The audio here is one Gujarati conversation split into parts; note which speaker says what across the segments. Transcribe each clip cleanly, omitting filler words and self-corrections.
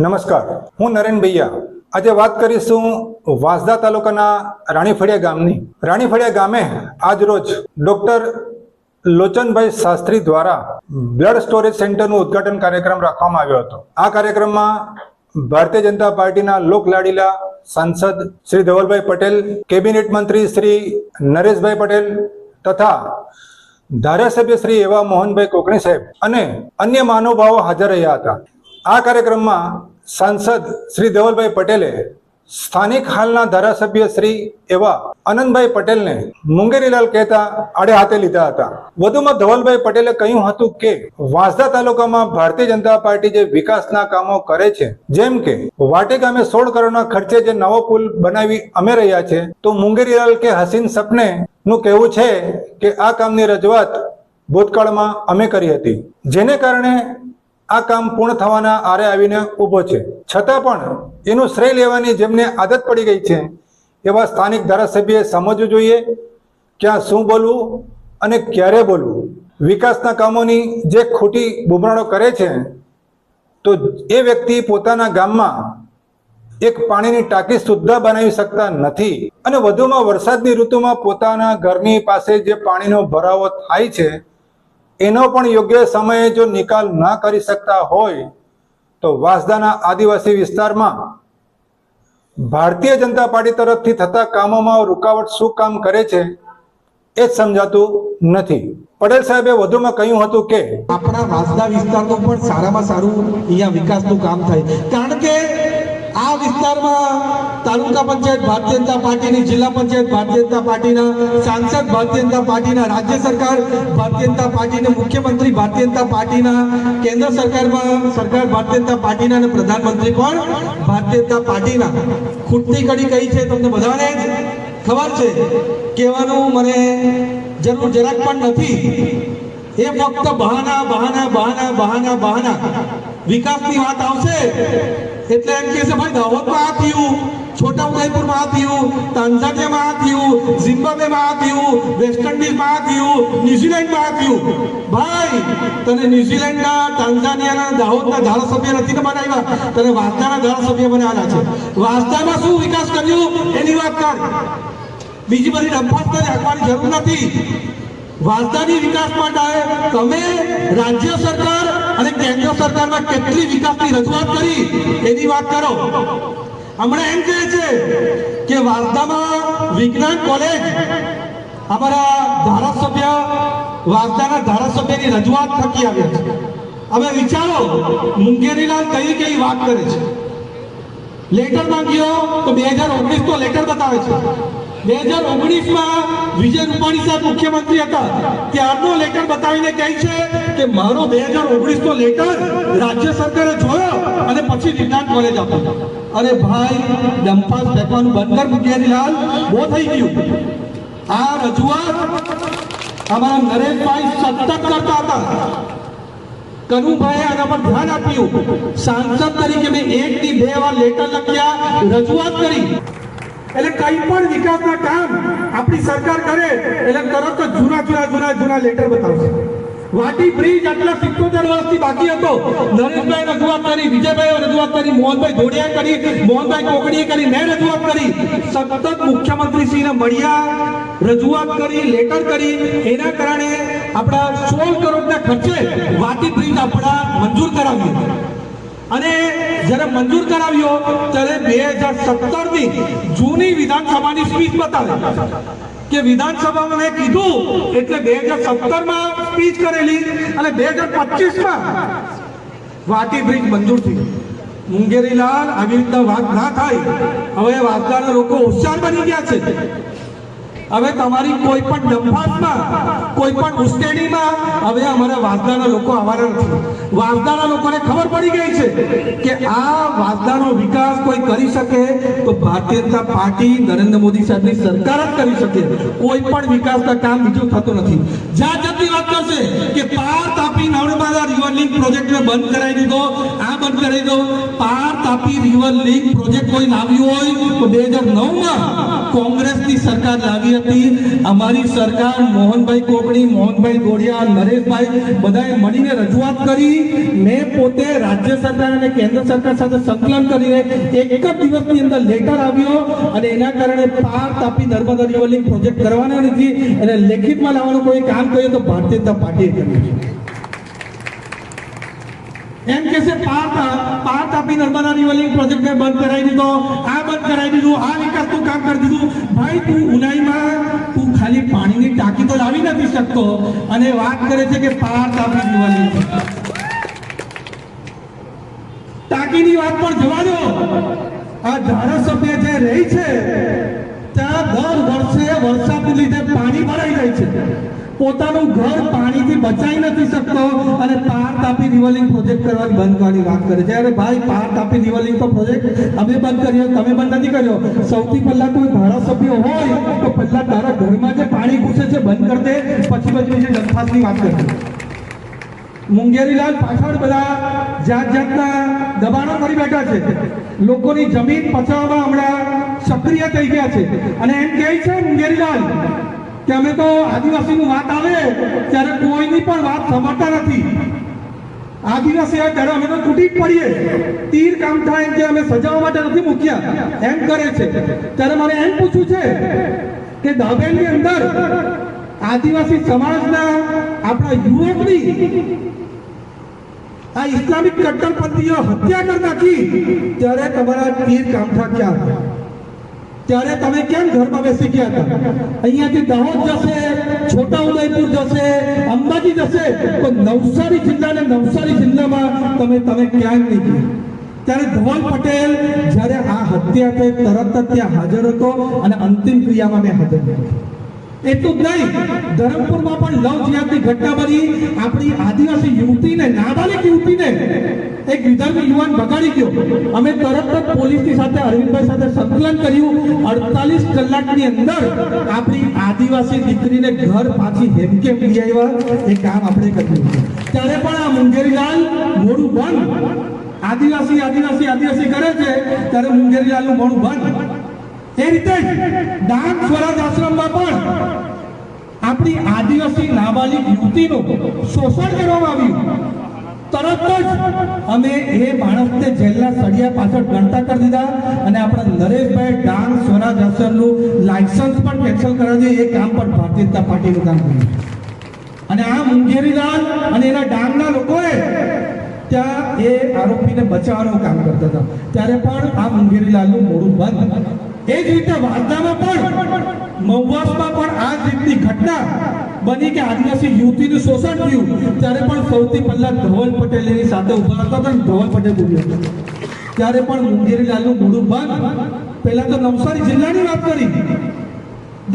Speaker 1: નમસ્કાર, હું નરેન ભૈયા. આજે વાત કરીશું વાંસદા તાલુકાના રાણીફળિયા ગામની. રાણીફળિયા ગામે આજ રોજ ડોક્ટર લોચનભાઈ શાસ્ત્રી દ્વારા બ્લડ સ્ટોરેજ સેન્ટરનું ઉદ્ઘાટન કાર્યક્રમ રાખવામાં આવ્યો હતો. આ કાર્યક્રમમાં ભારતીય જનતા પાર્ટીના લોકલાડીલા સાંસદ શ્રી ધવલભાઈ પટેલ, કેબિનેટ મંત્રી શ્રી નરેશભાઈ પટેલ તથા ધારાસભ્ય શ્રી એવા મોહનભાઈ કોકણી સાહેબ અને અન્ય મહાનુભાવો હાજર રહ્યા હતા. આ કાર્યક્રમમાં સાંસદ શ્રી ધવલભાઈ પટેલે સ્થાનિક હાલના ધારાસભ્ય શ્રી એવા આનંદભાઈ પટેલને મુંગેરીલાલ કહેતા આડે હાથે લીધા હતા. વધુમાં ધવલભાઈ પટેલે કહ્યું હતું કે વાંસદા તાલુકામાં ભારતીય જનતા પાર્ટી જે વિકાસના કામો કરે છે, જેમ કે વાટી ગામે 16 કરોડના ખર્ચે જે નવો પુલ બનાવી અમે રહ્યા છે, તો મુંગેરીલાલ કે હસીન સપને નું કહેવું છે કે આ કામની રજૂઆત ભૂતકાળમાં અમે કરી હતી, જેને કારણે આ કામ પૂર્ણ થવાના આરે આવીને ઊભો છે. છતાં પણ એનું શ્રેય લેવાની જેમને આદત પડી ગઈ છે એવા સ્થાનિક ધારાસભ્યએ સમજવું જોઈએ ક્યાં શું બોલવું અને ક્યારે બોલવું. વિકાસના કામોની જે ખોટી બુમરાણો કરે છે તો એ વ્યક્તિ પોતાના ગામમાં એક પાણીની ટાંકી સુદ્ધા બનાવી શકતા નથી અને વધુમાં વરસાદની ઋતુમાં પોતાના ઘરની પાસે જે પાણીનો ભરાવો થાય છે એનો પણ યોગ્ય સમયે જો નિકાલ ના કરી શકતા હોય તો વાંસદાના આદિવાસી વિસ્તારમાં ભારતીય જનતા પાર્ટી તરફથી થતા કામોમાં રૂકાવટ શું કામ કરે છે એ જ સમજાતું નથી. પટેલ સાહેબે વધુમાં કહ્યું હતું કે
Speaker 2: આપણા વાંસદા વિસ્તારનું પણ સારામાં સારું અહીંયા વિકાસનું કામ થાય, કારણ કે આ વિસ્તારમાં તાલુકા પંચાયત ભારતીય જનતા પાર્ટીની, જિલ્લા પંચાયત ભારતીય જનતા પાર્ટીના, સાંસદ ભારતીય જનતા પાર્ટીના, રાજ્ય સરકાર ભારતીય જનતા પાર્ટીના, મુખ્યમંત્રી ભારતીય જનતા પાર્ટીના, કેન્દ્ર સરકારમાં સરકાર ભારતીય જનતા પાર્ટીના અને પ્રધાનમંત્રી પણ ભારતીય જનતા પાર્ટીના. ખૂટતી કડી કઈ છે તમને બધાને ખબર છે, કહેવાનું મને જરૂર જરાક પણ નથી. એ ફક્ત બહાના બહાના બહાના બહાના બહાના. વિકાસની વાત આવશે એટલે એમ કહે છે ભાઈ દાહોદમાં આ થયું, છોટાઉદેપુરમાં આ થયું, તાંઝાનિયામાં આ થયું, ઝિમ્બાબ્વેમાં આ થયું, વેસ્ટ ઇન્ડિઝમાં આ થયું, ન્યુઝીલેન્ડમાં આ થયું. ભાઈ તને ન્યુઝીલેન્ડના, તાંઝાનિયાના, દાહોદના ધારાસભ્ય નથી બનાવ્યા, તને વાંસદાના ધારાસભ્ય બનાવ્યા છે. વાંસદામાં શું વિકાસ કર્યું એની વાત કર. બીજી બધી રમફાસ્તા રાખવાની જરૂર નથી. વાંસદાની વિકાસ માટે તમે રાજ્ય સરકાર અને કેન્દ્ર સરકારમાં કેટલી વિકાસની રજૂઆત કરી એની વાત કરો. હમણાં એમ કહે છે કે વાંસદામાં વિજ્ઞાન કોલેજ, અમારા ધારાસભ્ય વાંસદાના ધારાસભ્યની રજૂઆત થકી આવ્યા છે. હવે વિચારો મુંગેરીલાલ કઈ કઈ વાત કરે છે. લેટર માંગ્યો તો 2019 તો લેટર બતાવે છે. 2019માં વિજય રૂપાણી સાહેબ મુખ્યમંત્રી હતા ત્યારનો લેટર બતાવીને કહે છે કે મારો 2019 નો લેટર રાજ્ય સરકારે જોયો અને પછી વિજ્ઞાન કોલેજ આપ્યો. અરે ભાઈ ડંપાસ ફેંકવાનું બંધ કર મુંગેરીલાલ, બહુ થઈ ગયું. આ રજૂઆત અમારા નરેશભાઈ સતત કરતા હતા. કનુભાઈ આના પર ધ્યાન આપ્યું. સાંસદ તરીકે મેં 1 થી 2 વાર લેટર લખ્યા, રજૂઆત કરી. એટલે કઈ પણ વિકાસના કામ આપણી સરકાર કરે એટલે તરત જ જૂના લેટર બતાવશે. વાટી બ્રિજ આટલા 77 વર્ષથી બાકી હતો, નરેશભાઈ રજૂઆત કરી, વિજયભાઈ રજૂઆત કરી, મોહનભાઈ ધોડિયા કરી, મોહનભાઈ કોકડીએ કરી, મેં રજૂઆત કરી. સતત મુખ્યમંત્રીશ્રીને મળ્યા, રજૂઆત કરી, લેટર કરી. એના કારણે આપણા 16 કરોડના ખર્ચે વાટી બ્રિજ આપણા મંજૂર કરાવ્યો. અને જ્યારે મંજૂર કરાવ્યો ત્યારે 2017ની જૂની વિધાનસભાની સ્પીચ બતાવે કે વિધાનસભામાં મેં કીધું એટલે 2017માં સ્પીચ કરેલી અને 2025માં વાટી બ્રિજ મંજૂર થઈ. મુંગેરીલાલ આવી રીતના વાત ના થાય. હવે વાંસદાના લોકો હોશિયાર બની ગયા છે. હવે તમારી કોઈ પણ ડંફાસમાં, કોઈ પણ ઉશ્કેરણીમાં હવે અમારા વાંસદાના લોકો આવવાના નથી. વાંસદાના લોકોને ખબર પડી ગઈ છે કે આ વાંસદાનો વિકાસ કોઈ કરી શકે તો ભારતીય જનતા પાર્ટી, નરેન્દ્ર મોદી સાહેબની સરકાર જ કરી શકે. કોઈ પણ વિકાસના કામ બીજું થતું નથી. જ્યાં જતી વાત કરશે કે પાર તાપી નર્મદા રિવર લિંક પ્રોજેક્ટને બંધ કરાવી દીધો, આ બંધ કરાવી દો. પાર તાપી રિવર લિંક પ્રોજેક્ટ કોઈ લાવ્યું હોય તો 2009માં કોંગ્રેસની સરકાર લાવી હતી. અમારી સરકાર મોહનભાઈ કોકણી, મોહનભાઈ ગોડિયા, નરેશભાઈ બધાએ મળીને રજૂઆત કરી. મેં પોતે રાજ્ય સરકાર અને કેન્દ્ર સરકાર સાથે સંકલન કરીને એક જ દિવસની અંદર લેટર આવ્યો અને એના કારણે પાર તાપી નર્મદા રિવરલિંક પ્રોજેક્ટ કરવાના નથી અને લેખિતમાં લાવવાનું કોઈ કામ કર્યું તો ભારતીય જનતા પાર્ટીએ કર્યું છે. એમ કે છે પાર તાપી નર્મદા રિવરલિંક પ્રોજેક્ટને બંધ કરાવી દીધો, આ બંધ કરાવી દીધું, આ વિકાસનું કામ કરી દીધું. ભાઈ તું ઉનાઈમાં તું ખાલી પાણીની ટાંકી તો લાવી નથી શકતો અને વાત કરે છે કે પાર તાપી રિવરલિંક. ટાંકીની વાત પણ જવા દો. આ ધારાસભ્ય જે રહી છે ત્યાં દર વર્ષે વરસાદને લીધે પાણી ભરાઈ જાય છે. પોતાનું ઘર પાણીથી બચાવી નથી શકતો અને પાર તાપી રિવરલિંક પ્રોજેક્ટ કરવાની બંધ કરવાની વાત કરે છે. અરે ભાઈ, પાર તાપી રિવરલિંક પ્રોજેક્ટ અમે બંધ કર્યો, તમે બંધ નથી કર્યો. સૌથી પહેલા કોઈ ધારાસભ્ય હોય તો પહેલા તારા ઘરમાં જે પાણી ઘૂસે છે બંધ કરી દે, પછી બીજી દરખાસ્તની વાત કરજે. મુંગેરીલાલ પાછળ બધા જાત જાતના દબાણો કરી બેઠા છે. લોકોની જમીન પચાવવામાં હમણાં સક્રિય થઈ ગયા છે અને એમ કહે છે મુંગેરીલાલ કે અમે તો આદિવાસીની વાત આવે ત્યારે કોઈની પણ વાત સાંભળતા નથી. આદિવાસી આવે ત્યારે અમે તો તૂટી જ પડીએ. તીર કામ થાય એમ કે અમે સજાવવા માટે નથી મૂક્યા એમ કરે છે. ત્યારે મારે એમ પૂછવું છે કે દાબેલની અંદર આદિવાસી સમાજના આપણા યુવકની આ ઇસ્લામિક કટ્ટરપંથીઓ હત્યા કરી નાખી ત્યારે તમારા તીર કામઠા ક્યાં હતા? ત્યારે તમે કેમ ઘરમાં બેસી ગયા હતા? અહીંયાથી દાહોદ જશે, છોટાઉદેપુર જશે, અંબાજી જશે, તો નવસારી જિલ્લામાં તમે ક્યાંય નહીં ગયા. ત્યારે ધવલ પટેલ જ્યારે આ હત્યા થઈ તરત જ ત્યાં હાજર હતો અને અંતિમ ક્રિયામાં મેં હાજર હતો. એટલું જ નહીં, ધરમપુરમાં પણ લવ જિહાદની ઘટના બની. આપણી આદિવાસી યુવતીને, નાબાલિગ યુવતીને એક વિધર્મી યુવાન ભગાડી ગયો. અમે તરત જ પોલીસની સાથે, અરવિંદભાઈ સાથે સંકલન કર્યું. 48 કલાકની અંદર આપણી આદિવાસી દીકરીને ઘર પાછી હેમકેમ લઈ આવ્યા. એ કામ આપણે કર્યું. ત્યારે પણ આ મુંગેરીલાલ મોઢું બંધ. આદિવાસી કરે છે ત્યારે મુંગેરીલાલનું મોઢું બંધ. એ રીતે ડાંગ સ્વરાજ આશ્રમમાં પણ આપણી આદિવાસી નાબાલિગ યુવતીનું શોષણ કરવામાં આવ્યું. તરત જ અમે એ માણસને જેલના સળિયા પાછળ ગણતા કરી દીધા અને આપણા નરેશભાઈ ડાંગ સ્વરાજ આશ્રમનું લાયસન્સ પણ કેન્સલ કરાવી. એ કામ પણ ભારતીય જનતા પાર્ટીનું કામ કર્યું. અને આ મુંગેરીલાલ અને એના ડાંગના લોકોએ ત્યાં એ આરોપીને બચાવવાનું કામ કરતા હતા. ત્યારે પણ આ મુંગેરીલાલનું મોઢું બંધ. એ જ રીતે વાંસદામાં પણ, મહુવાસમાં પણ આ જ રીતની ઘટના બની કે આદિવાસી યુવતીનું શોષણ થયું. ત્યારે પણ સૌથી પહેલા ધવલ પટેલ એની સાથે ઉભા હતા અને ધવલ પટેલ બોલ્યો હતો. ત્યારે પણ મુંગેરીલાલનું મોઢું બંધ. પહેલા તો નવસારી જિલ્લાની વાત કરી,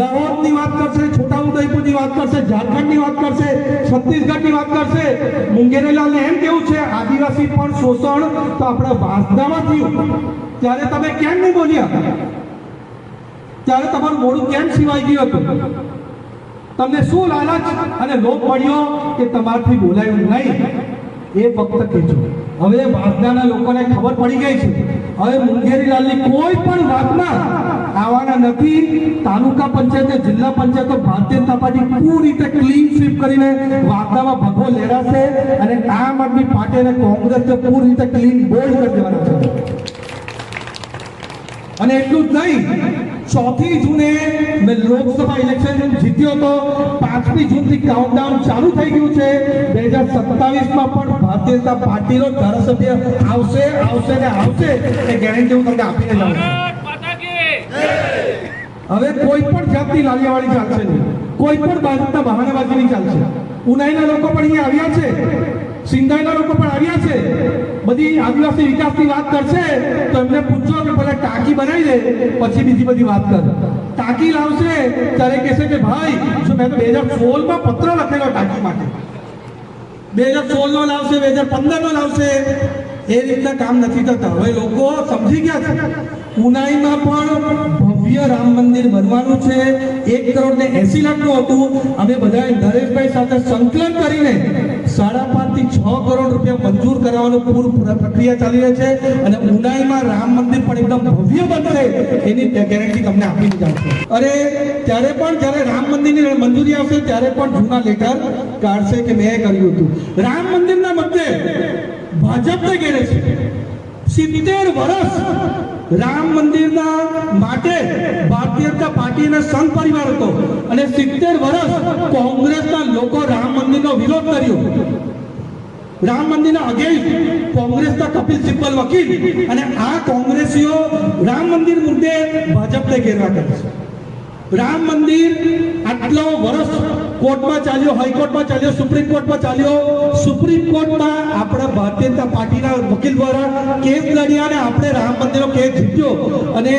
Speaker 2: દાહોદની વાત કરશે, છોટાઉદેપુરની વાત કરશે, ઝારખંડની વાત કરશે, છત્તીસગઢની વાત કરશે. મુંગેરીલાલને એમ કેવું છે આદિવાસી પણ શોષણ તો આપણા વાંસદામાં થયું. ત્યારે તમે કેમ નહીં બોલ્યા? ત્યારે તમારું મોઢું કેમ સિવાય ગયું હતું? તમને શું લાલચ અને લોભ મળ્યો કે તમારથી બોલાયું નહીં? એ ફક્ત કહેજો. હવે વાંસદાના લોકોને ખબર પડી ગઈ છે. હવે મુંગેરીલાલની કોઈ પણ વાતમાં આવવાના નથી. તાલુકા પંચાયત, જિલ્લા પંચાયતો ભારતીય જનતા પાર્ટી પૂરી રીતે ક્લીન સ્વીપ કરીને વાંસદામાં ભગવો લહેરાશે અને આમ આદમી પાર્ટી અને કોંગ્રેસને પૂરી રીતે ક્લીન બોલ્ડ કરી દેવાના છે. અને એટલું જ નહીં, 4મી જૂને મેં લોકસભા ઇલેક્શન જીત્યો હતો. 5મી જૂનથી કાઉન્ટડાઉન ચાલુ થઈ ગયું છે. 2027માં પણ ભારતીય જનતા પાર્ટીનો ધારાસભ્ય આવશે ને આવશે એ ગેરંટી હું તમને આપીને જાઉં છું. હવે કોઈ પણ જાતની લાલિયાવાળી ચાલશે નહીં, કોઈ પણ બાજુના બહાનાબાજી નહીં ચાલશે. ઉનાઈના લોકો પણ અહીંયા આવ્યા છે, સિંધાઈના લોકો પણ આવ્યા છે. બધી આદિવાસી વિકાસની વાત કરશે તો એમને પૂછો કે પહેલા ટાંકી બનાવી દે પછી બીજી બધી વાત કર. ટાંકી લાવશે ત્યારે કહેશે કે ભાઈ જો મેં તો 2016માં પત્ર લખેલો ટાંકી માટે, 2016નો લાવશે, 2015નો લાવશે. એ રીતના કામ નથી થતા. હવે લોકો સમજી ગયા છે ઉનાઈમાં પણ ભવ્ય રામ મંદિર બનવાનું છે. 1,80,00,000 હતું. અમે બધાએ નરેશભાઈ સાથે સંકલન કરીને 5.5 થી 6 કરોડ રૂપિયા મંજૂર કરવાનું પૂર્ણ પ્રક્રિયા ચાલી રહી છે અને ઉનાઈમાં રામ મંદિર પણ એકદમ ભવ્ય બનશે એની ગેરંટી તમને આપી દીધા છે. અને ત્યારે પણ જ્યારે રામ મંદિરની મંજૂરી આવશે ત્યારે પણ જૂના લેટર કાઢશે કે મેં કર્યું હતું. રામ મંદિરના મુદ્દે ભાજપને ઘેરે છે. 70 વર્ષ રામ મંદિરના માટે ભારતીય જનતા પાર્ટીનો સંઘ પરિવાર હતો અને 70 વર્ષ કોંગ્રેસના લોકો રામ મંદિરનો વિરોધ કર્યો. રામ મંદિરના અગેન્સ્ટ કોંગ્રેસના કપિલ સિબ્બલ વકીલ અને આ કોંગ્રેસીઓ રામ મંદિર મુદ્દે ભાજપને ઘેરવા કરે છે. રામ મંદિર આટલો વર્ષ કોર્ટમાં ચાલ્યો, હાઈકોર્ટમાં ચાલ્યો, સુપ્રીમ કોર્ટમાં ચાલ્યો. સુપ્રીમ કોર્ટમાં આપણા ભારતીય જનતા પાર્ટીના વકીલ દ્વારા કેસ લડ્યા અને આપણે રામ મંદિરનો કેસ જીત્યો અને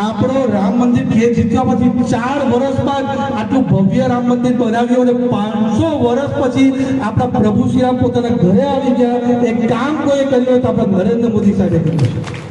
Speaker 2: આપણો રામ મંદિર કેસ જીત્યા પછી 4 વર્ષ બાદ આટલું ભવ્ય રામ મંદિર બનાવ્યું અને 500 વર્ષ પછી આપણા પ્રભુ શ્રીરામ પોતાના ઘરે આવી ગયા. એ કામ કોઈ કર્યું હોય તો આપણા નરેન્દ્ર મોદી સાહેબે કર્યું છે.